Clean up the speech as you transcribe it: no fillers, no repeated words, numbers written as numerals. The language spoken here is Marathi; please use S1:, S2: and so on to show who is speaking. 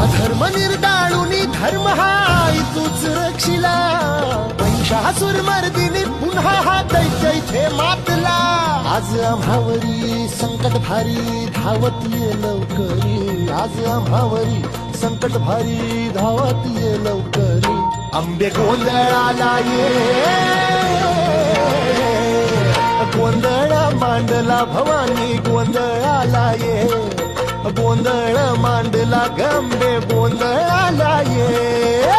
S1: अधर्म निर्दाळुनी धर्म हा तूच रक्षिला महिषासुर मर्दिनी पुन्हा हा दैत्य इथे मातला आज आम्हावरी संकट भारी धावत ये लवकरी आज आम्हावरी संकट भारी धावत ये लवकरी आंबे गोंधळाला ये गोंधळ मांडला भवानी गोंधळाला ये गोंधळ मांडला गंबे गोंधळाला ये